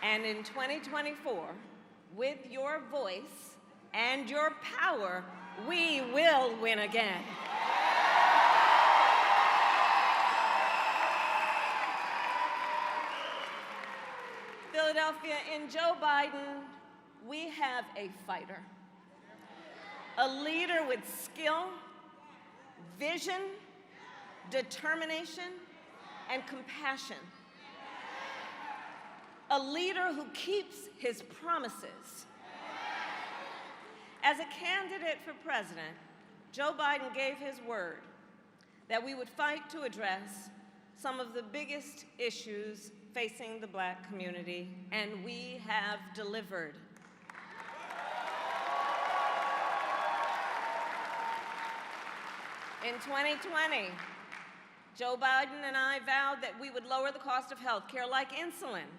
And in 2024, with your voice and your power, we will win again. Philadelphia, in Joe Biden, we have a fighter, a leader with skill, vision, determination, and compassion. A leader who keeps his promises. As a candidate for president, Joe Biden gave his word that we would fight to address some of the biggest issues facing the Black community, and we have delivered. In 2020, Joe Biden and I vowed that we would lower the cost of health care like insulin.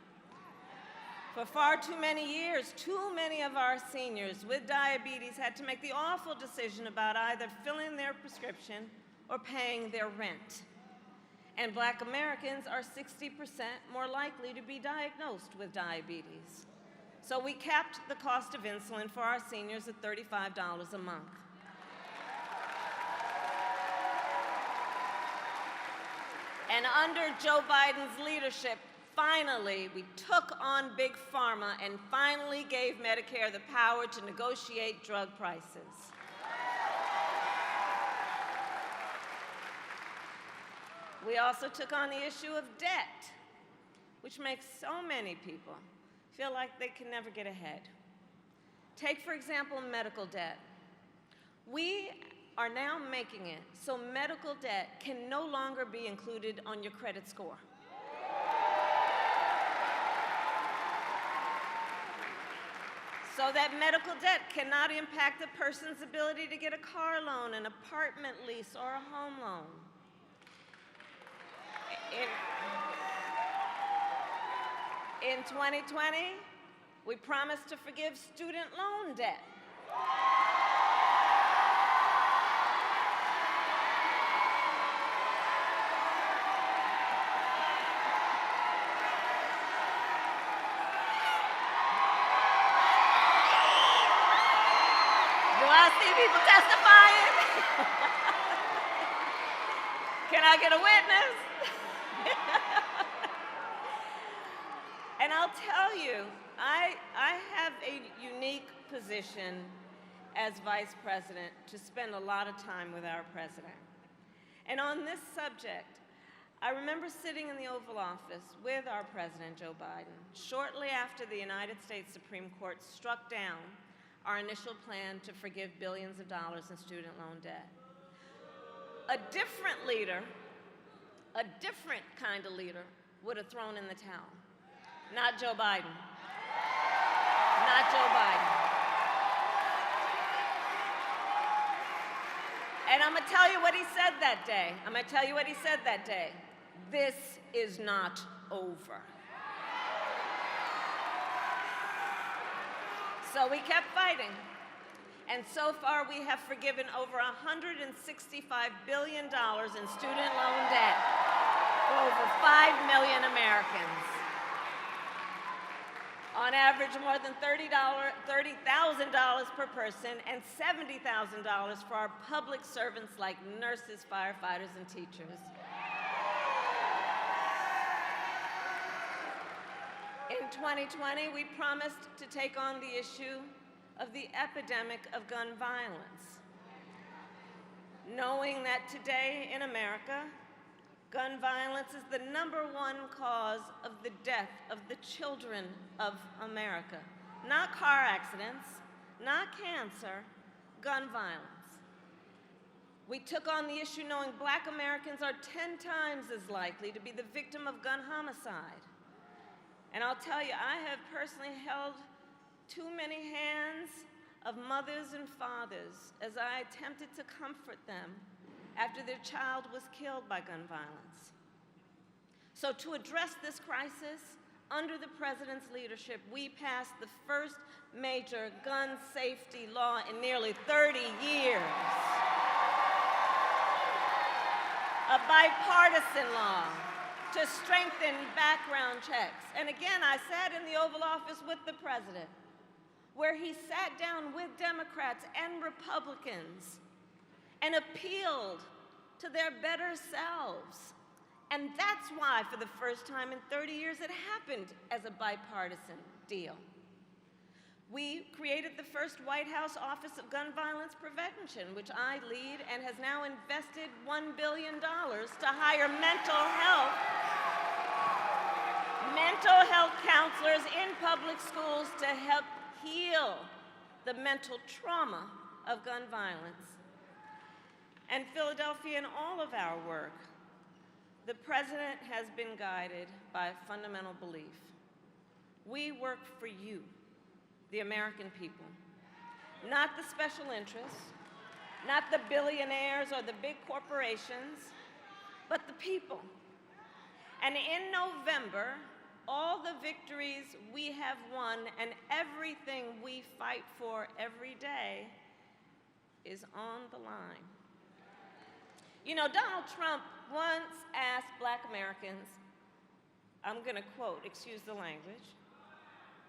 For far too many years, too many of our seniors with diabetes had to make the awful decision about either filling their prescription or paying their rent. And Black Americans are 60% more likely to be diagnosed with diabetes. So we capped the cost of insulin for our seniors at $35 a month. And under Joe Biden's leadership, finally, we took on Big Pharma and finally gave Medicare the power to negotiate drug prices. We also took on the issue of debt, which makes so many people feel like they can never get ahead. Take, for example, medical debt. We are now making it so medical debt can no longer be included on your credit score. So that medical debt cannot impact a person's ability to get a car loan, an apartment lease, or a home loan. In 2020, we promised to forgive student loan debt. Do I see people testifying? Can I get a witness? And I'll tell you, I have a unique position as vice president to spend a lot of time with our president. And on this subject, I remember sitting in the Oval Office with our president, Joe Biden, shortly after the United States Supreme Court struck down our initial plan to forgive billions of dollars in student loan debt. A different leader, a different kind of leader, would have thrown in the towel. Not Joe Biden. Not Joe Biden. And I'm going to tell you what he said that day. I'm going to tell you what he said that day. This is not over. So we kept fighting. And so far, we have forgiven over $165 billion in student loan debt for over 5 million Americans. On average, more than $30,000 per person and $70,000 for our public servants like nurses, firefighters, and teachers. In 2020, we promised to take on the issue of the epidemic of gun violence. Knowing that today in America, gun violence is the #1 cause of the death of the children of America. Not car accidents, not cancer, gun violence. We took on the issue knowing Black Americans are 10 times as likely to be the victim of gun homicide. And I'll tell you, I have personally held too many hands of mothers and fathers as I attempted to comfort them after their child was killed by gun violence. So to address this crisis, under the president's leadership, we passed the first major gun safety law in nearly 30 years. A bipartisan law to strengthen background checks. And again, I sat in the Oval Office with the president, where he sat down with Democrats and Republicans and appealed to their better selves. And that's why, for the first time in 30 years, it happened as a bipartisan deal. We created the first White House Office of Gun Violence Prevention, which I lead, and has now invested $1 billion to hire mental health counselors in public schools to help heal the mental trauma of gun violence. And Philadelphia, in all of our work, the president has been guided by a fundamental belief. We work for you, the American people, not the special interests, not the billionaires or the big corporations, but the people. And in November, all the victories we have won and everything we fight for every day is on the line. You know, Donald Trump once asked Black Americans, I'm going to quote, excuse the language,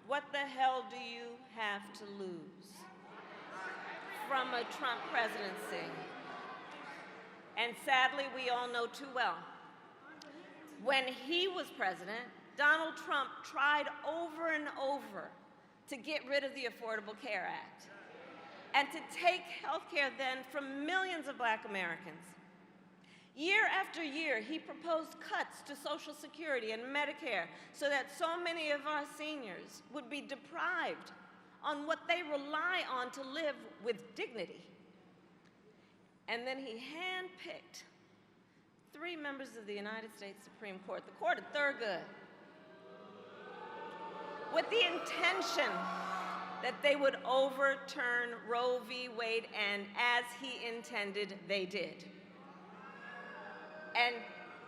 "What the hell do you have to lose from a Trump presidency?" And sadly, we all know too well, when he was president, Donald Trump tried over and over to get rid of the Affordable Care Act and to take health care then from millions of Black Americans. Year after year, he proposed cuts to Social Security and Medicare so that so many of our seniors would be deprived on what they rely on to live with dignity. And then he handpicked 3 members of the United States Supreme Court, the Court of Thurgood, with the intention that they would overturn Roe v. Wade, and as he intended, they did. And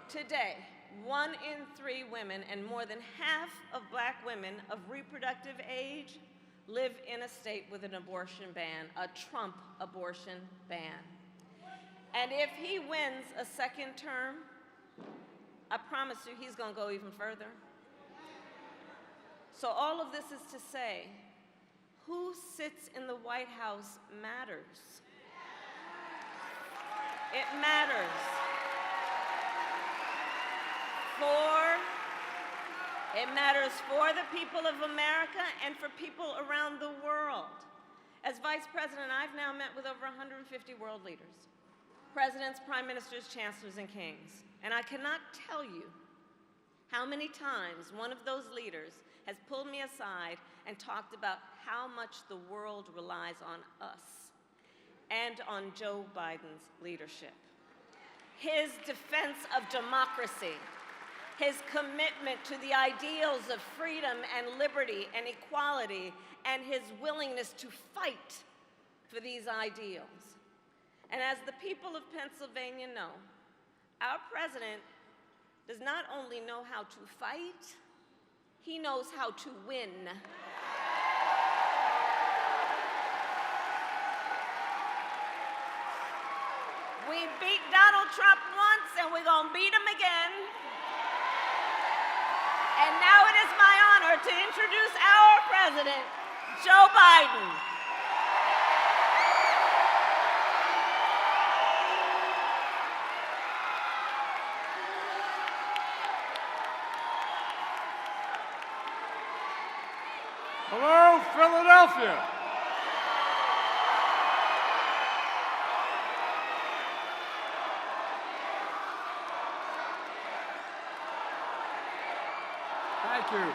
today, 1 in 3 women and more than half of Black women of reproductive age live in a state with an abortion ban, a Trump abortion ban. And if he wins a second term, I promise you he's going to go even further. So all of this is to say, who sits in the White House matters. It matters. It matters for the people of America and for people around the world. As Vice President, I've now met with over 150 world leaders, presidents, prime ministers, chancellors, and kings. And I cannot tell you how many times one of those leaders has pulled me aside and talked about how much the world relies on us and on Joe Biden's leadership. His defense of democracy, his commitment to the ideals of freedom and liberty and equality, and his willingness to fight for these ideals. And as the people of Pennsylvania know, our president does not only know how to fight, he knows how to win. We beat Donald Trump once, and we're going to beat him again. And now it is my honor to introduce our president, Joe Biden. Hello, Philadelphia. Thank you.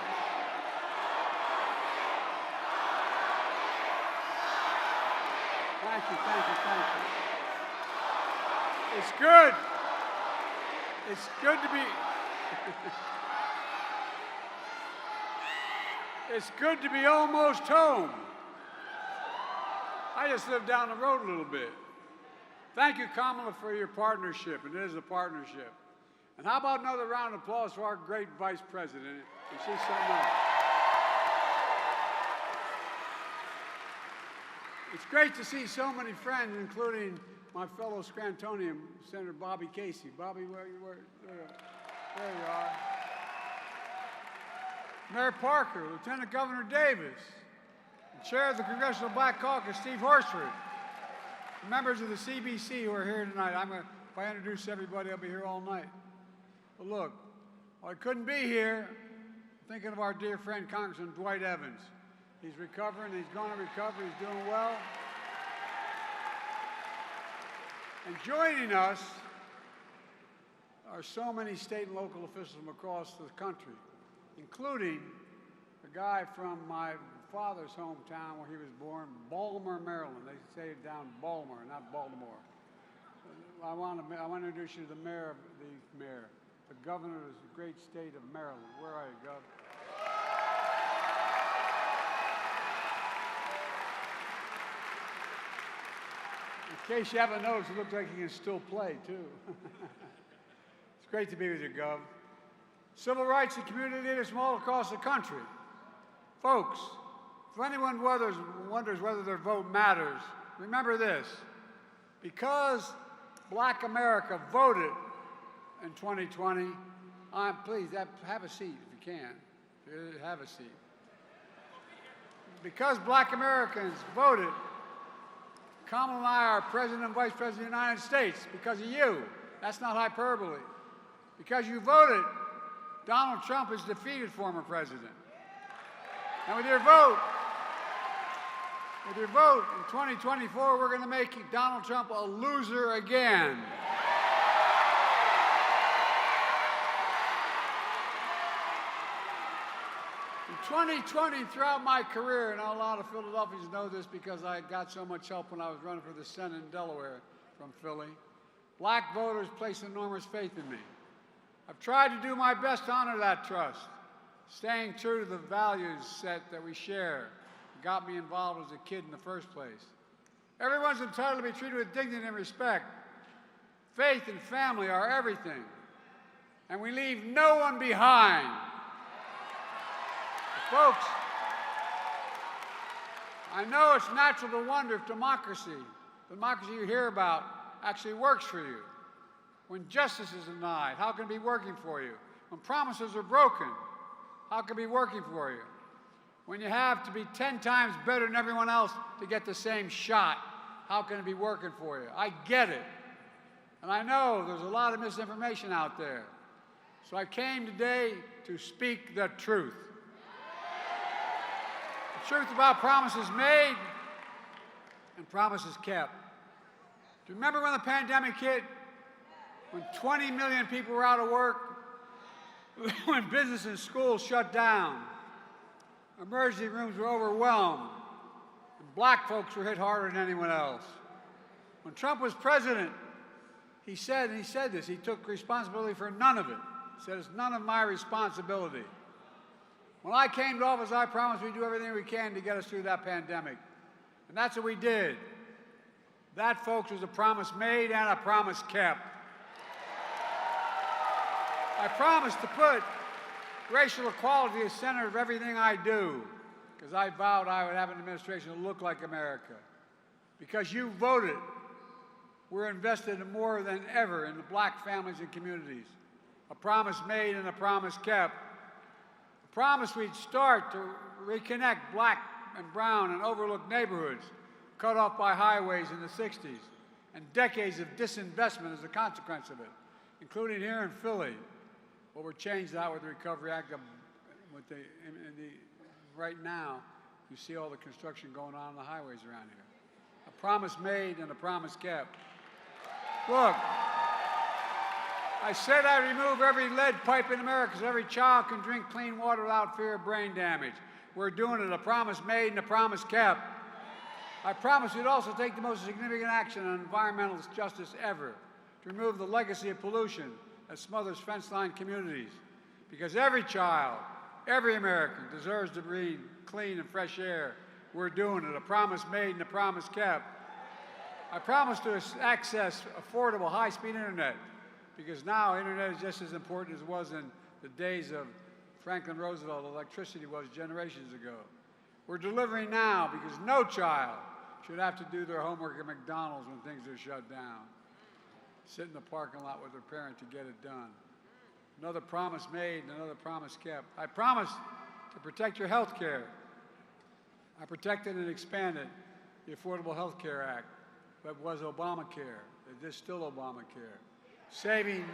Thank you, thank you, thank you. It's good. It's good to be... It's good to be almost home. I just live down the road a little bit. Thank you, Kamala, for your partnership. It is a partnership. And how about another round of applause for our great Vice President? And she's something else. It's great to see so many friends, including my fellow Scrantonian, Senator Bobby Casey. Bobby, where There you are. Mayor Parker, Lieutenant Governor Davis, the Chair of the Congressional Black Caucus, Steve Horsford, the members of the CBC who are here tonight. If I introduce everybody, I'll be here all night. But look, while I couldn't be here, I'm thinking of our dear friend Congressman Dwight Evans. He's recovering, he's going to recover, he's doing well. And joining us are so many state and local officials from across the country, including a guy from my father's hometown where he was born, Baltimore, Maryland. They say it down Baltimore, not Baltimore. I want to introduce you to the governor of the great state of Maryland. Where are you, Gov? In case you haven't noticed, it looks like he can still play, too. It's great to be with you, Gov. Civil rights and community leaders from all across the country. Folks, if anyone wonders whether their vote matters, remember this. Because Black America voted in 2020, please have a seat if you can. Have a seat. Because Black Americans voted, Kamala and I are President and Vice President of the United States because of you. That's not hyperbole. Because you voted, Donald Trump is defeated former president. And with your vote in 2024, we're going to make Donald Trump a loser again. In 2020, throughout my career, and a lot of Philadelphians know this because I got so much help when I was running for the Senate in Delaware from Philly, black voters placed enormous faith in me. I've tried to do my best to honor that trust, staying true to the values set that we share, got me involved as a kid in the first place. Everyone's entitled to be treated with dignity and respect. Faith and family are everything, and we leave no one behind. But folks, I know it's natural to wonder if democracy you hear about, actually works for you. When justice is denied, how can it be working for you? When promises are broken, how can it be working for you? When you have to be 10 times better than everyone else to get the same shot, how can it be working for you? I get it. And I know there's a lot of misinformation out there. So I came today to speak the truth. The truth about promises made and promises kept. Do you remember when the pandemic hit? When 20 million people were out of work? When business and schools shut down? Emergency rooms were overwhelmed, and black folks were hit harder than anyone else. When Trump was president, he said this, he took responsibility for none of it. He said, it's none of my responsibility. When I came to office, I promised we'd do everything we can to get us through that pandemic. And that's what we did. That, folks, was a promise made and a promise kept. I promised to put racial equality at the center of everything I do, because I vowed I would have an administration that looked like America. Because you voted, we're invested in more than ever in the black families and communities. A promise made and a promise kept. A promise we'd start to reconnect black and brown and overlooked neighborhoods cut off by highways in the 60s, and decades of disinvestment as a consequence of it, including here in Philly. Well, we're changed that with the Recovery Act. Right now, you see all the construction going on the highways around here. A promise made and a promise kept. Look, I said I'd remove every lead pipe in America so every child can drink clean water without fear of brain damage. We're doing it. A promise made and a promise kept. I promised we'd also take the most significant action on environmental justice ever to remove the legacy of pollution that smothers fence-line communities. Because every child, every American deserves to breathe clean and fresh air. We're doing it. A promise made and a promise kept. I promised to access affordable high-speed internet, because now internet is just as important as it was in the days of Franklin Roosevelt, electricity was generations ago. We're delivering now because no child should have to do their homework at McDonald's when things are shut down. Sit in the parking lot with their parent to get it done. Another promise made and another promise kept. I promised to protect your health care. I protected and expanded the Affordable Health Care Act. That was Obamacare. It is still Obamacare. Saving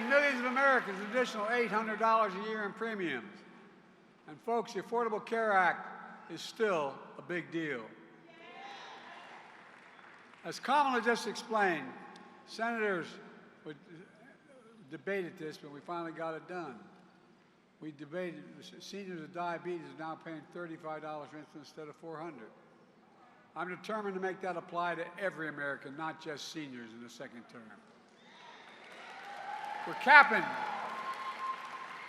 millions of Americans an additional $800 a year in premiums. And folks, the Affordable Care Act is still a big deal. As Kamala just explained, senators debated this, but we finally got it done. We debated, seniors with diabetes are now paying $35 for instance instead of $400. I'm determined to make that apply to every American, not just seniors in the second term. We're capping.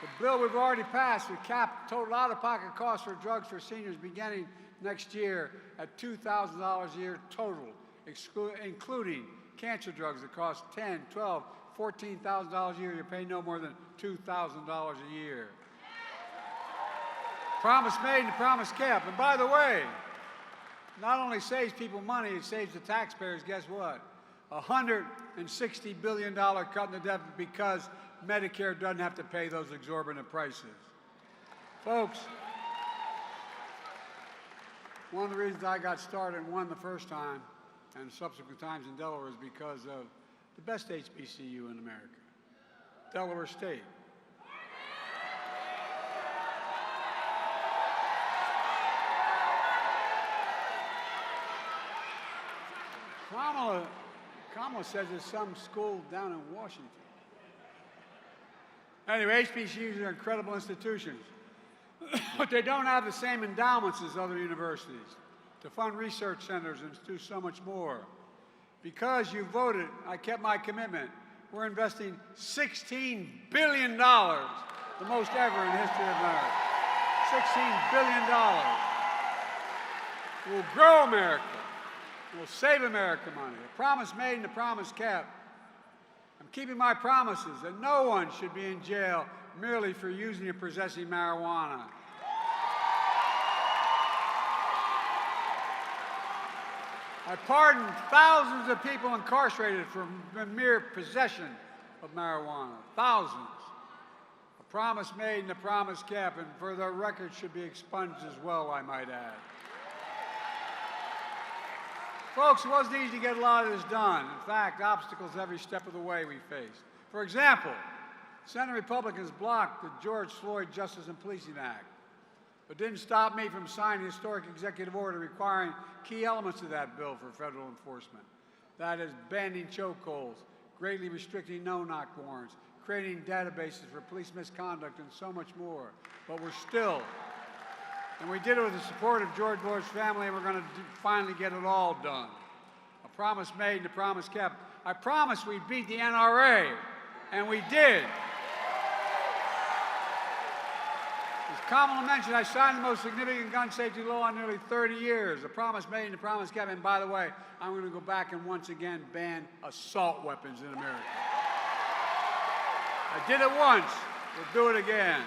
The bill we've already passed would cap total out-of-pocket costs for drugs for seniors beginning next year at $2,000 a year total, including cancer drugs that cost $10,000, $12,000, $14,000 a year. You pay no more than $2,000 a year. Promise made and promise kept. And by the way, not only saves people money, it saves the taxpayers, guess what? $160 billion cut in the deficit because Medicare doesn't have to pay those exorbitant prices. Folks, one of the reasons I got started and won the first time and subsequent times in Delaware is because of the best HBCU in America, Delaware State. Kamala says there's some school down in Washington. Anyway, HBCUs are incredible institutions, but they don't have the same endowments as other universities to fund research centers and do so much more. Because you voted, I kept my commitment. We're investing $16 billion, the most ever in the history of America. $16 billion. We'll grow America. We'll save America money. A promise made and a promise kept. I'm keeping my promises that no one should be in jail merely for using or possessing marijuana. I pardoned thousands of people incarcerated for the mere possession of marijuana. Thousands. A promise made and a promise kept, and for the record should be expunged as well, I might add. Folks, it wasn't easy to get a lot of this done. In fact, obstacles every step of the way we faced. For example, Senate Republicans blocked the George Floyd Justice and Policing Act, but didn't stop me from signing a historic executive order requiring key elements of that bill for federal enforcement. That is, banning chokeholds, greatly restricting no-knock warrants, creating databases for police misconduct, and so much more. But we're still, and we did it with the support of George Bush's family, and we're going to finally get it all done. A promise made and a promise kept. I promised we'd beat the NRA, and we did. As Kamala mentioned, I signed the most significant gun safety law in nearly 30 years. A promise made and a promise kept. And by the way, I'm going to go back and once again ban assault weapons in America. I did it once. We'll do it again.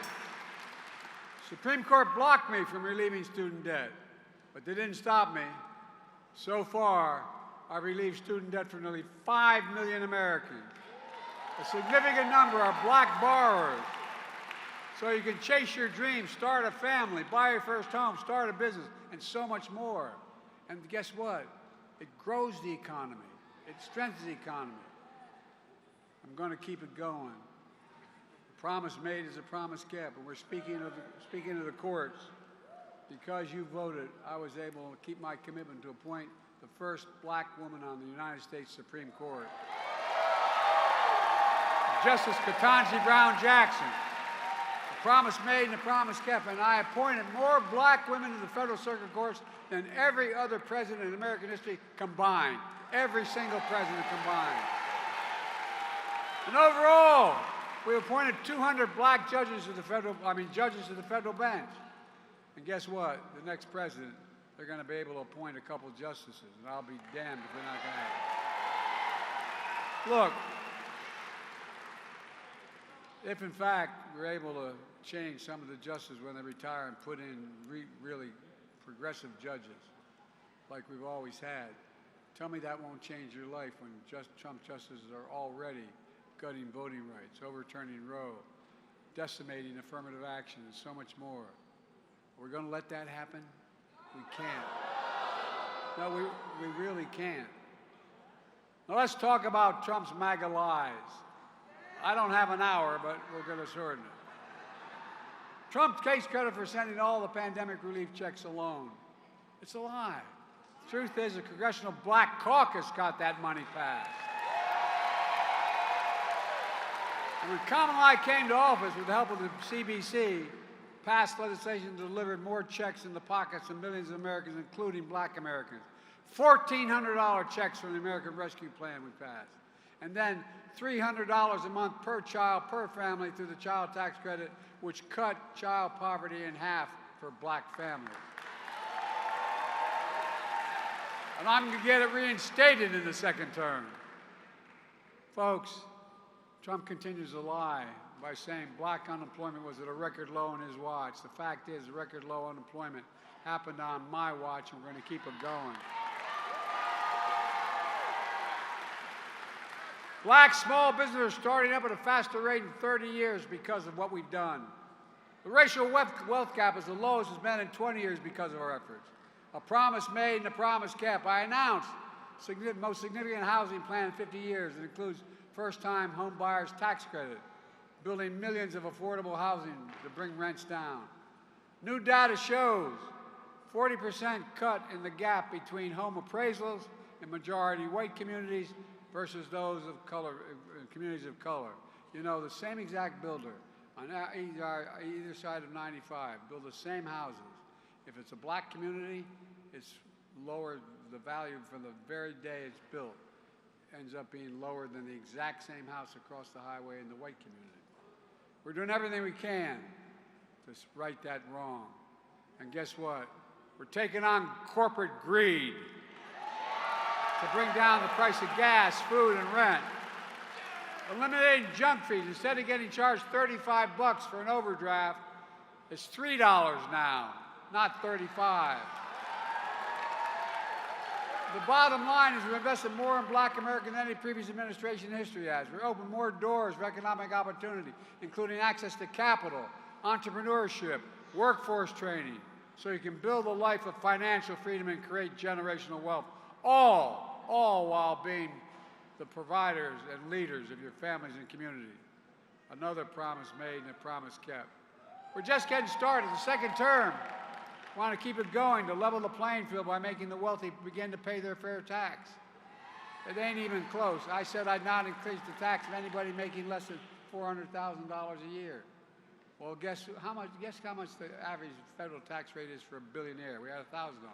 Supreme Court blocked me from relieving student debt, but they didn't stop me. So far, I've relieved student debt for nearly 5 million Americans. A significant number are black borrowers. So you can chase your dreams, start a family, buy your first home, start a business, and so much more. And guess what? It grows the economy. It strengthens the economy. I'm going to keep it going. A promise made is a promise kept. And we're speaking of the courts. Because you voted, I was able to keep my commitment to appoint the first black woman on the United States Supreme Court. Justice Ketanji Brown Jackson. A promise made and a promise kept, and I appointed more black women to the federal circuit courts than every other president in American history combined. Every single president combined. And overall, we appointed 200 black judges to the federal bench. And guess what? The next president, they're going to be able to appoint a couple of justices, and I'll be damned if they're not going to. Look, if in fact we're able to change some of the justices when they retire and put in really progressive judges, like we've always had, Tell me that won't change your life when Trump justices are already gutting voting rights, overturning Roe, decimating affirmative action, and so much more. We're going to let that happen? We can't. No, we really can't. Now let's talk about Trump's MAGA lies. I don't have an hour, but we'll get a shorten it. Trump takes credit for sending all the pandemic relief checks alone. It's a lie. The truth is, the Congressional Black Caucus got that money passed. And when Kamala came to office with the help of the CBC, passed legislation that delivered more checks in the pockets of millions of Americans, including black Americans. $1,400 checks from the American Rescue Plan we passed. And then $300 a month per child, per family through the child tax credit, which cut child poverty in half for black families. And I'm going to get it reinstated in the second term. Folks, Trump continues to lie by saying black unemployment was at a record low on his watch. The fact is, record low unemployment happened on my watch, and we're going to keep it going. Black small businesses are starting up at a faster rate in 30 years because of what we've done. The racial wealth gap is the lowest it's been in 20 years because of our efforts. A promise made and a promise kept. I announced the most significant housing plan in 50 years. It includes first-time home buyers tax credit, building millions of affordable housing to bring rents down. New data shows 40% cut in the gap between home appraisals in majority white communities versus those of color, communities of color. You know, the same exact builder on either side of 95 build the same houses. If it's a black community, it's lower, the value for the very day it's built ends up being lower than the exact same house across the highway in the white community. We're doing everything we can to right that wrong. And guess what? We're taking on corporate greed to bring down the price of gas, food, and rent. Eliminating junk fees. Instead of getting charged $35 for an overdraft, it's $3 now, not $35. The bottom line is we've invested more in black Americans than any previous administration in history has. We've opened more doors for economic opportunity, including access to capital, entrepreneurship, workforce training, so you can build a life of financial freedom and create generational wealth, all while being the providers and leaders of your families and community. Another promise made and a promise kept. We're just getting started. The second term, we want to keep it going to level the playing field by making the wealthy begin to pay their fair tax. It ain't even close. I said I'd not increase the tax of anybody making less than $400,000 a year. Well, guess how much the average federal tax rate is for a billionaire? We had 1,000 of them.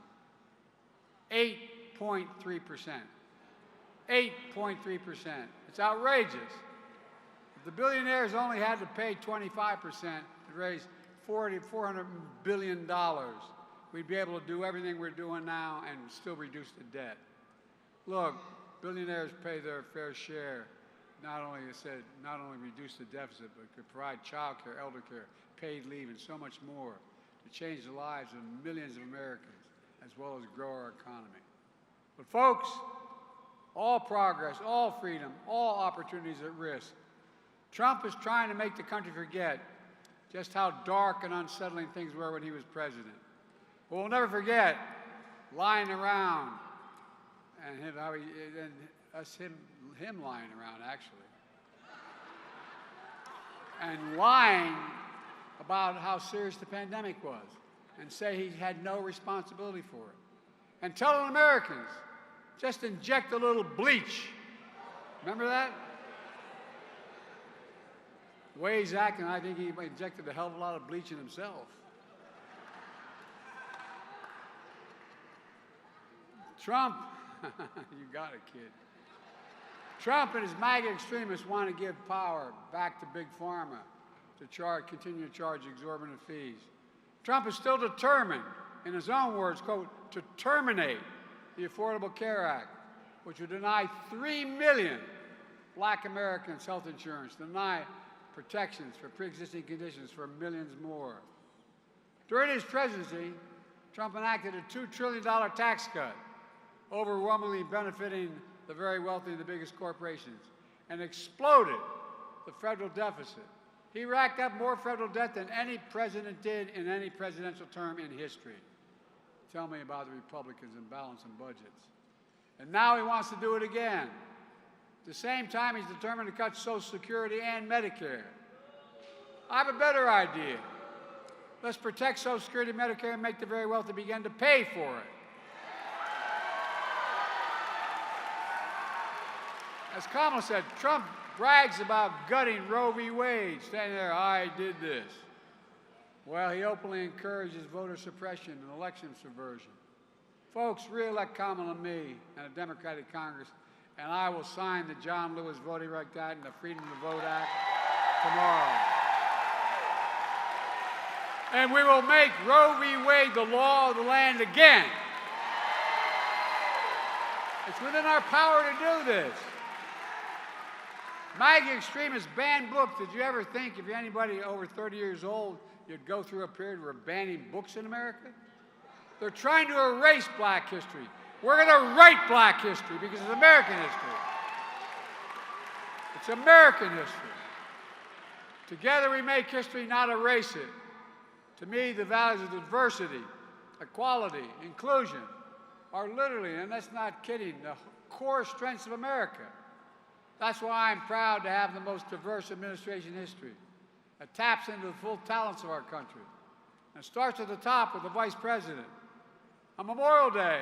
8.3%. 8.3%. It's outrageous. If the billionaires only had to pay 25% to raise $400 billion, we'd be able to do everything we're doing now and still reduce the debt. Look, billionaires pay their fair share. Not only reduce the deficit, but could provide child care, elder care, paid leave, and so much more to change the lives of millions of Americans, as well as grow our economy. But folks, all progress, all freedom, all opportunities at risk. Trump is trying to make the country forget just how dark and unsettling things were when he was president. But we'll never forget lying around and him lying around, actually. And lying about how serious the pandemic was and say he had no responsibility for it. And telling Americans, just inject a little bleach. Remember that? The way he's acting, I think he injected a hell of a lot of bleach in himself. Trump, you got it, kid. Trump and his MAGA extremists want to give power back to Big Pharma to continue to charge exorbitant fees. Trump is still determined, in his own words, quote, to terminate the Affordable Care Act, which would deny 3 million black Americans health insurance, deny protections for pre-existing conditions for millions more. During his presidency, Trump enacted a $2 trillion tax cut, overwhelmingly benefiting the very wealthy and the biggest corporations, and exploded the federal deficit. He racked up more federal debt than any president did in any presidential term in history. Tell me about the Republicans and balancing budgets. And now he wants to do it again. At the same time, he's determined to cut Social Security and Medicare. I have a better idea. Let's protect Social Security and Medicare and make the very wealthy begin to pay for it. As Kamala said, Trump brags about gutting Roe v. Wade, standing there, I did this. Well, he openly encourages voter suppression and election subversion. Folks, re-elect Kamala and me and a Democratic Congress, and I will sign the John Lewis Voting Rights Act and the Freedom to Vote Act tomorrow. And we will make Roe v. Wade the law of the land again. It's within our power to do this. MAGA extremists ban books. Did you ever think, if you're anybody over 30 years old, you'd go through a period where banning books in America? They're trying to erase black history. We're going to write black history because it's American history. It's American history. Together we make history, not erase it. To me, the values of diversity, equality, inclusion are literally, and that's not kidding, the core strengths of America. That's why I'm proud to have the most diverse administration in history. It taps into the full talents of our country. And starts at the top with the Vice President. On Memorial Day,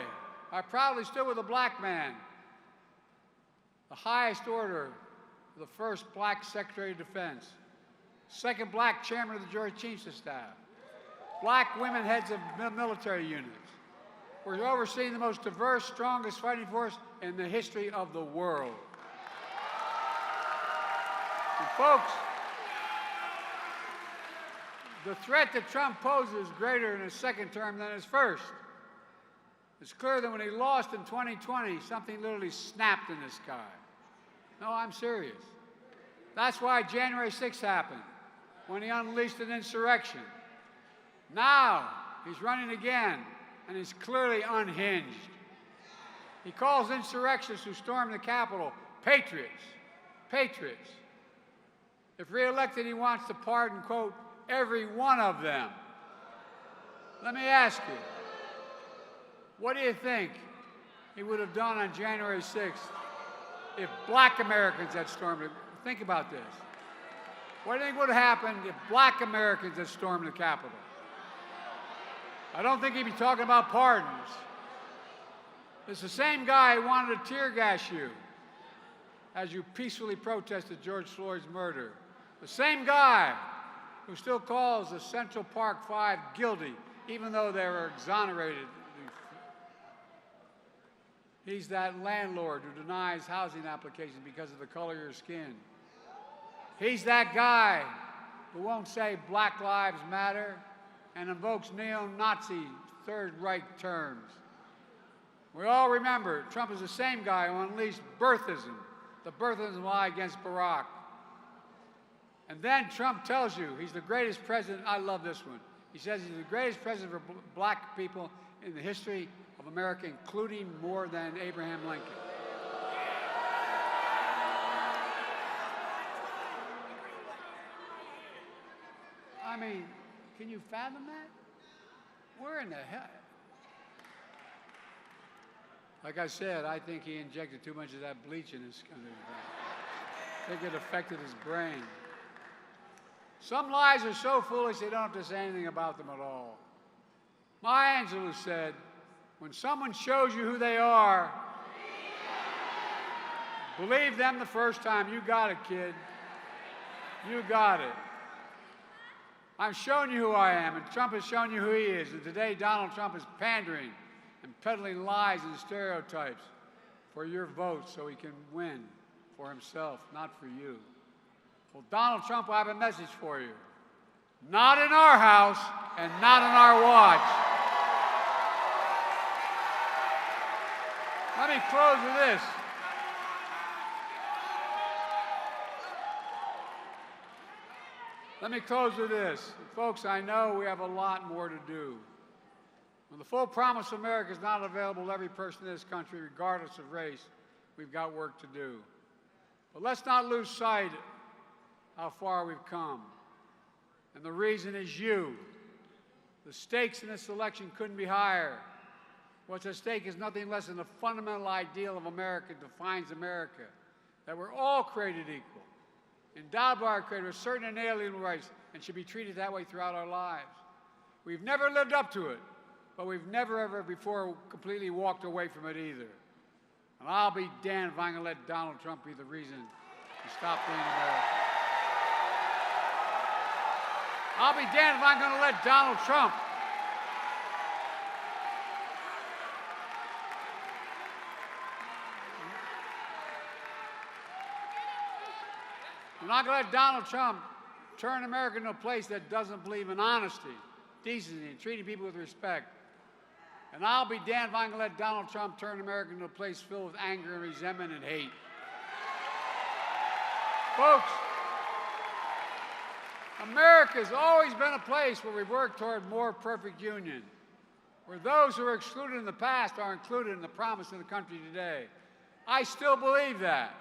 I proudly stood with a black man, the highest order, the first black Secretary of Defense, second black Chairman of the Joint Chiefs of Staff, black women heads of military units. We're overseeing the most diverse, strongest fighting force in the history of the world. And folks, the threat that Trump poses is greater in his second term than his first. It's clear that when he lost in 2020, something literally snapped in the sky. No, I'm serious. That's why January 6th happened, when he unleashed an insurrection. Now, he's running again, and he's clearly unhinged. He calls insurrectionists who stormed the Capitol patriots. Patriots. If reelected, he wants to pardon, quote, every one of them. Let me ask you, what do you think he would have done on January 6th if black Americans had stormed it? Think about this. What do you think would have happened if black Americans had stormed the Capitol? I don't think he'd be talking about pardons. It's the same guy who wanted to tear gas you as you peacefully protested George Floyd's murder. The same guy who still calls the Central Park Five guilty, even though they were exonerated. He's that landlord who denies housing applications because of the color of your skin. He's that guy who won't say Black Lives Matter and invokes neo-Nazi Third Reich terms. We all remember Trump is the same guy who unleashed birthism, the birthism lie against Barack. And then Trump tells you he's the greatest president. I love this one. He says he's the greatest president for black people in the history of America, including more than Abraham Lincoln. I mean, can you fathom that? Where in the hell? Like I said, I think he injected too much of that bleach in his brain. I think it affected his brain. Some lies are so foolish they don't have to say anything about them at all. Maya Angelou said, when someone shows you who they are, believe them the first time. You got it, kid. You got it. I'm showing you who I am, and Trump has shown you who he is. And today, Donald Trump is pandering and peddling lies and stereotypes for your vote so he can win for himself, not for you. Well, Donald Trump will have a message for you. Not in our house and not on our watch. Let me close with this. Let me close with this. Folks, I know we have a lot more to do. When the full promise of America is not available to every person in this country, regardless of race, we've got work to do. But let's not lose sight of how far we've come. And the reason is you. The stakes in this election couldn't be higher. What's at stake is nothing less than the fundamental ideal of America defines America, that we're all created equal, endowed by our Creator with certain inalienable rights, and should be treated that way throughout our lives. We've never lived up to it, but we've never, ever before completely walked away from it either. And I'll be damned if I'm going to let Donald Trump be the reason to stop being American. I'll be damned if I'm going to let Donald Trump I'm not going to let Donald Trump turn America into a place that doesn't believe in honesty, decency, and treating people with respect. And I'll be damned if I'm going to let Donald Trump turn America into a place filled with anger and resentment and hate. Folks, America's always been a place where we've worked toward more perfect union, where those who were excluded in the past are included in the promise of the country today. I still believe that.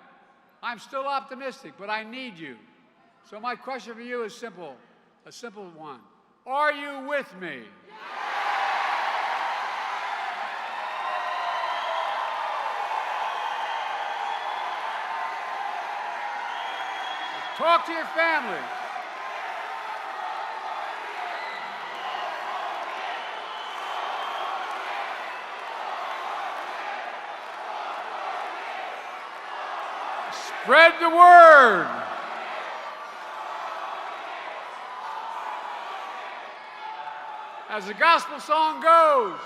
I'm still optimistic, but I need you. So my question for you is simple, a simple one. Are you with me? Talk to your family. Spread the word. As the gospel song goes,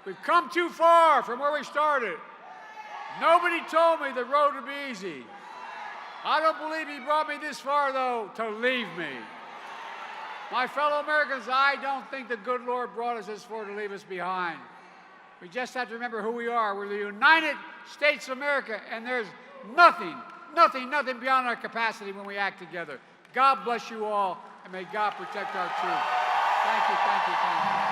we've come too far from where we started. Nobody told me the road would be easy. I don't believe he brought me this far, though, to leave me. My fellow Americans, I don't think the good Lord brought us this far to leave us behind. We just have to remember who we are. We're the United States of America, and there's nothing beyond our capacity when we act together. God bless you all, and may God protect our truth. Thank you, thank you, thank you.